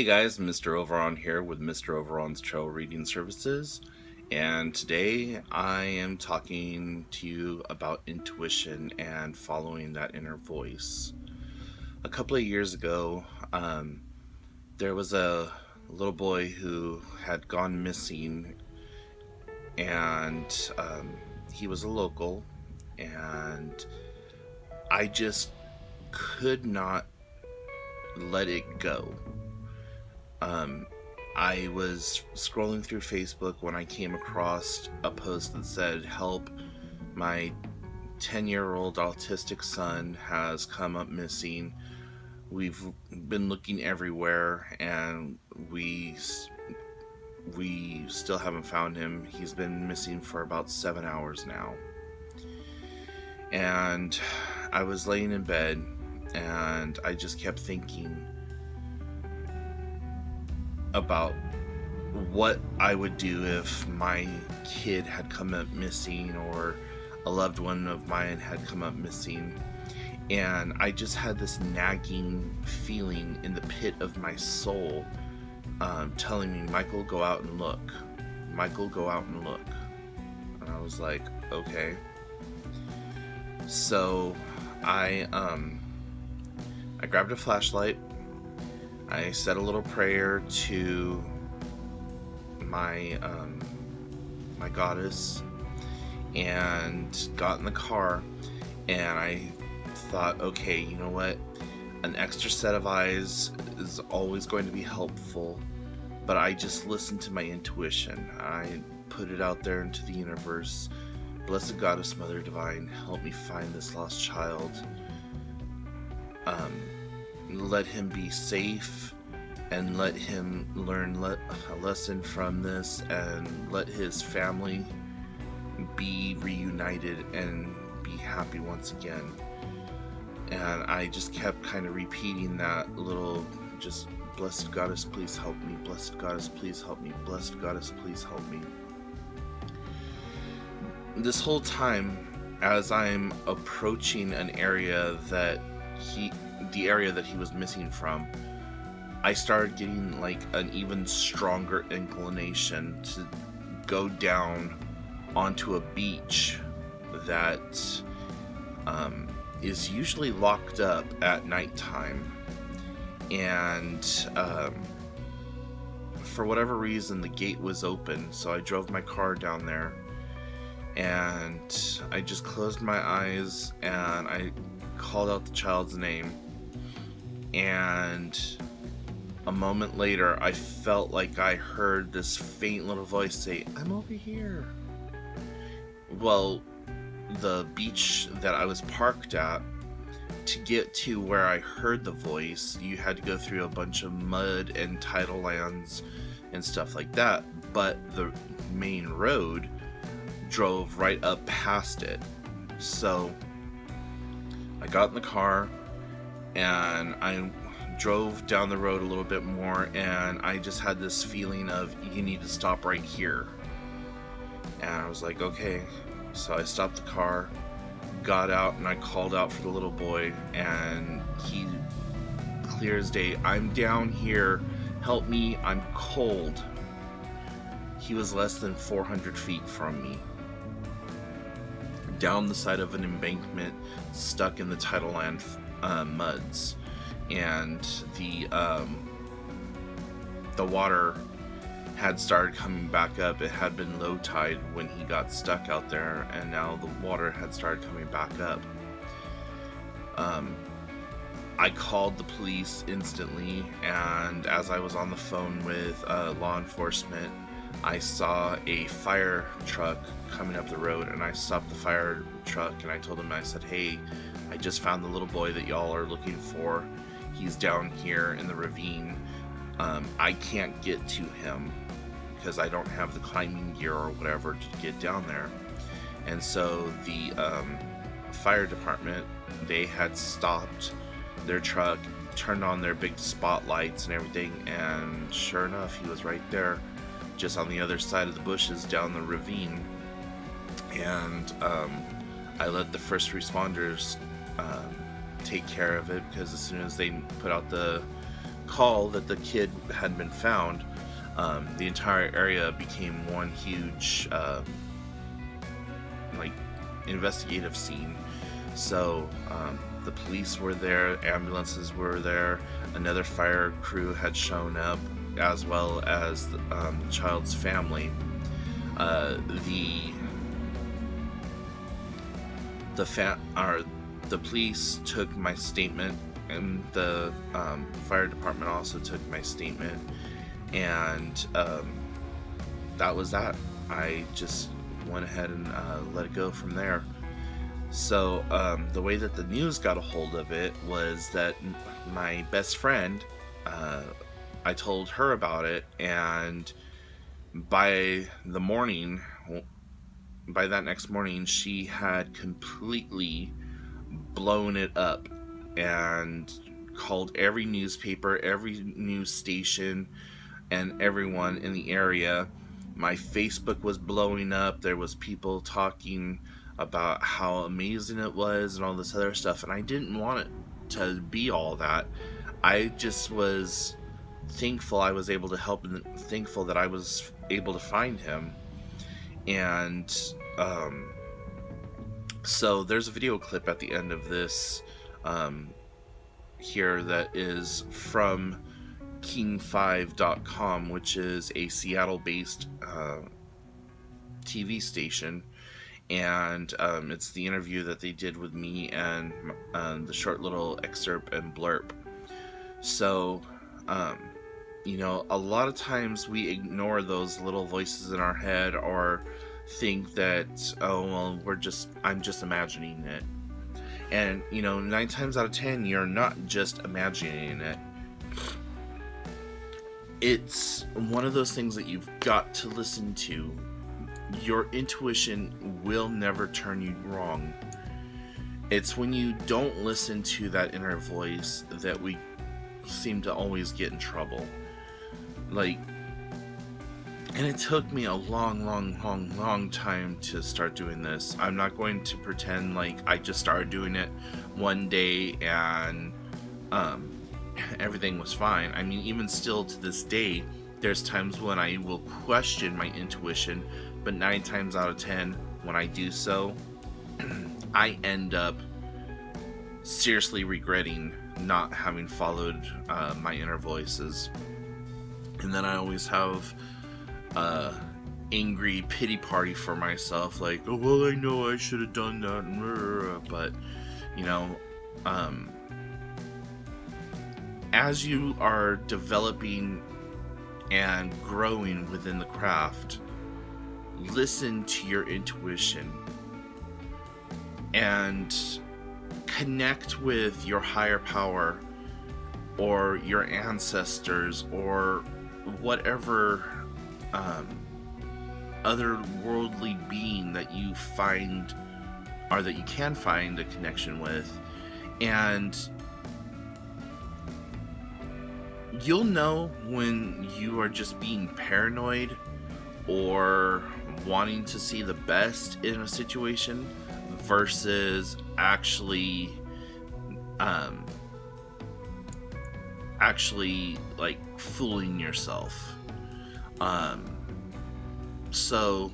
Hey guys, Mr. Overon here with Mr. Overon's Tarot Reading Services, and today I am talking to you about intuition and following that inner voice. A couple of years ago, there was a little boy who had gone missing, and he was a local, and I just could not let it go. I was scrolling through Facebook when I came across a post that said, "Help, my 10-year-old autistic son has come up missing. We've been looking everywhere and we still haven't found him. He's been missing for about 7 hours now." And I was laying in bed and I just kept thinking about what I would do if my kid had come up missing or a loved one of mine had come up missing. And I just had this nagging feeling in the pit of my soul telling me, "Michael, go out and look. Michael, go out and look." And I was like, okay. So I grabbed a flashlight. I said a little prayer to my my goddess and got in the car, and I thought, okay, you know what? An extra set of eyes is always going to be helpful, but I just listened to my intuition. I put it out there into the universe. Blessed Goddess, Mother Divine, help me find this lost child. Let him be safe and let him learn a lesson from this, and let his family be reunited and be happy once again. And I just kept kind of repeating that little, just, "Blessed Goddess, please help me. Blessed Goddess, please help me. Blessed Goddess, please help me." This whole time, as I'm approaching an area the area that he was missing from, I started getting like an even stronger inclination to go down onto a beach that is usually locked up at nighttime. And for whatever reason, the gate was open, so I drove my car down there, and I just closed my eyes and I called out the child's name. And a moment later, I felt like I heard this faint little voice say, "I'm over here." Well, the beach that I was parked at, to get to where I heard the voice, you had to go through a bunch of mud and tidal lands and stuff like that. But the main road drove right up past it. So I got in the car and I drove down the road a little bit more, and I just had this feeling of, you need to stop right here. And I was like, okay. So I stopped the car, got out, and I called out for the little boy, and he, clear as day, "I'm down here, help me, I'm cold." He was less than 400 feet from me, down the side of an embankment, stuck in the tidal land muds. And the water had started coming back up. It had been low tide when he got stuck out there, and now the water had started coming back up. I called the police instantly, and as I was on the phone with law enforcement, I saw a fire truck coming up the road, and I stopped the fire truck and I told them, I said, "Hey, I just found the little boy that y'all are looking for. He's down here in the ravine. I can't get to him because I don't have the climbing gear or whatever to get down there." And so the fire department, they had stopped their truck, turned on their big spotlights and everything, and sure enough, he was right there, just on the other side of the bushes down the ravine. And I let the first responders take care of it, because as soon as they put out the call that the kid had been found, the entire area became one huge like investigative scene. So the police were there, ambulances were there, another fire crew had shown up, as well as the child's family. The police took my statement, and the fire department also took my statement, and that was that. I just went ahead and let it go from there. So the way that the news got a hold of it was that my best friend, I told her about it, and by that next morning, she had completely blown it up and called every newspaper, every news station, and everyone in the area. My Facebook was blowing up. There was people talking about how amazing it was and all this other stuff, and I didn't want it to be all that. I just was thankful I was able to help, and thankful that I was able to find him. And so there's a video clip at the end of this here that is from king5.com, which is a Seattle-based TV station, and it's the interview that they did with me, and the short little excerpt and blurb. So you know, a lot of times we ignore those little voices in our head, or think that, oh well, I'm just imagining it. And you know, 9 times out of 10, you're not just imagining it. It's one of those things that you've got to listen to. Your intuition will never turn you wrong. It's when you don't listen to that inner voice that we seem to always get in trouble. Like, and it took me a long time to start doing this. I'm not going to pretend like I just started doing it one day and everything was fine. I mean, even still to this day, there's times when I will question my intuition, but 9 times out of 10, when I do so, I end up seriously regretting not having followed my inner voices. And then I always have angry pity party for myself, like, oh well, I know I should have done that, but you know, as you are developing and growing within the craft, listen to your intuition and connect with your higher power or your ancestors or whatever otherworldly being that you find, or that you can find a connection with, and you'll know when you are just being paranoid or wanting to see the best in a situation versus actually like fooling yourself. So,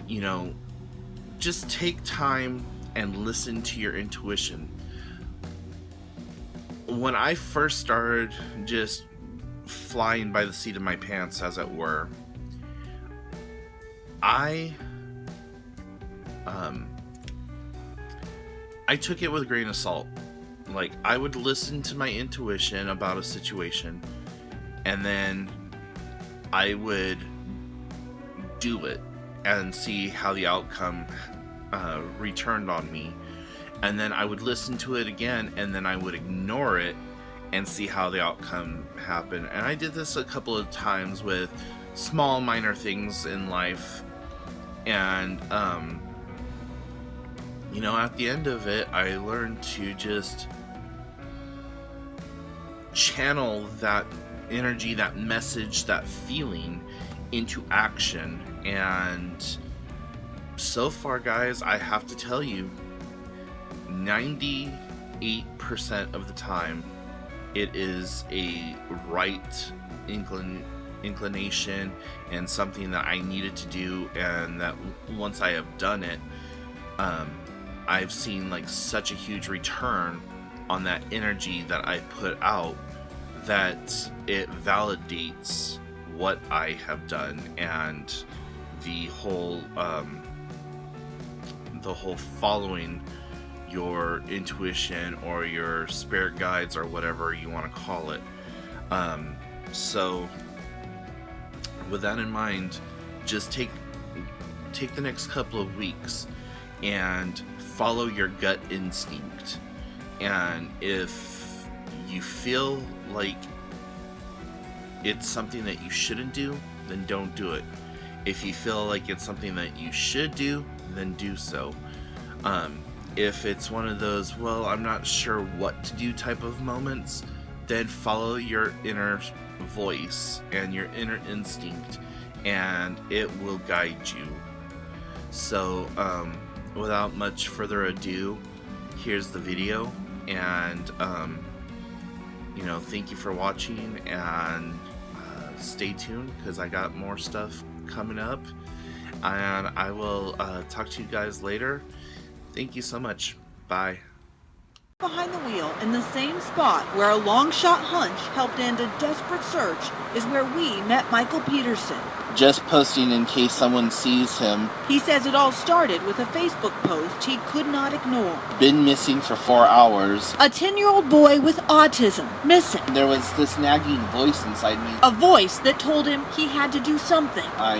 you know, just take time and listen to your intuition. When I first started just flying by the seat of my pants, as it were, I took it with a grain of salt. Like, I would listen to my intuition about a situation, and then I would do it and see how the outcome returned on me. And then I would listen to it again, and then I would ignore it and see how the outcome happened. And I did this a couple of times with small, minor things in life. And, you know, at the end of it, I learned to just channel that energy, that message, that feeling into action. And so far, guys, I have to tell you, 98% of the time, it is a right inclination and something that I needed to do, and that once I have done it, I've seen like such a huge return on that energy that I put out, that it validates what I have done, and the whole following your intuition or your spirit guides or whatever you want to call it. So with that in mind, just take the next couple of weeks and follow your gut instinct. And if you feel like it's something that you shouldn't do, then don't do it. If you feel like it's something that you should do, then do so. If it's one of those, well, I'm not sure what to do type of moments, then follow your inner voice and your inner instinct, and it will guide you. So, without much further ado, here's the video, and, thank you for watching, and stay tuned, because I got more stuff coming up, and I will talk to you guys later. Thank you so much. Bye. Behind the wheel, in the same spot where a long-shot hunch helped end a desperate search, is where we met Michael Peterson. Just posting in case someone sees him. He says it all started with a Facebook post he could not ignore. Been missing for 4 hours. A 10-year-old boy with autism, missing. There was this nagging voice inside me. A voice that told him he had to do something. I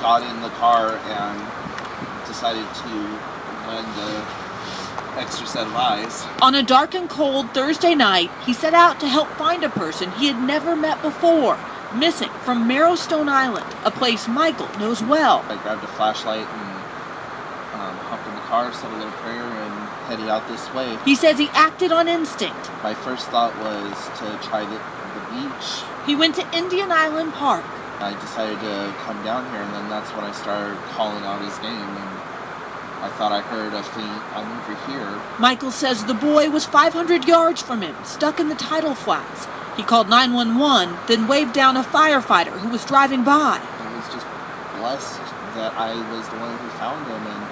got in the car and decided to lend an extra set of eyes. On a dark and cold Thursday night, he set out to help find a person he had never met before, missing from Marrowstone Island, a place Michael knows well. I grabbed a flashlight and hopped in the car, said a little prayer, and headed out this way. He says he acted on instinct. My first thought was to try the beach. He went to Indian Island Park. I decided to come down here, and then that's when I started calling out his name, and I thought I heard a faint, I'm over here. Michael says the boy was 500 yards from him, stuck in the tidal flats. He called 911, then waved down a firefighter who was driving by. I was just blessed that I was the one who found him, and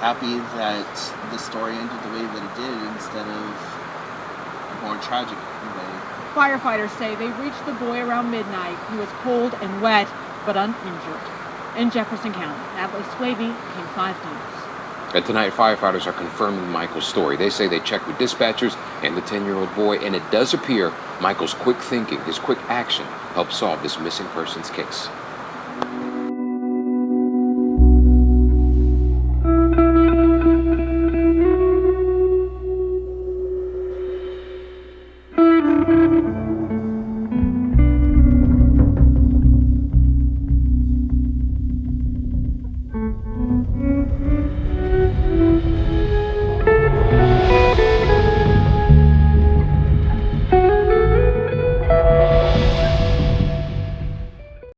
happy that the story ended the way that it did instead of a more tragic way. Firefighters say they reached the boy around midnight. He was cold and wet, but uninjured. In Jefferson County, Natalie Swavey, King 5 News. And tonight, firefighters are confirming Michael's story. They say they checked with dispatchers and the 10-year-old boy, and it does appear Michael's quick thinking, his quick action, helped solve this missing person's case.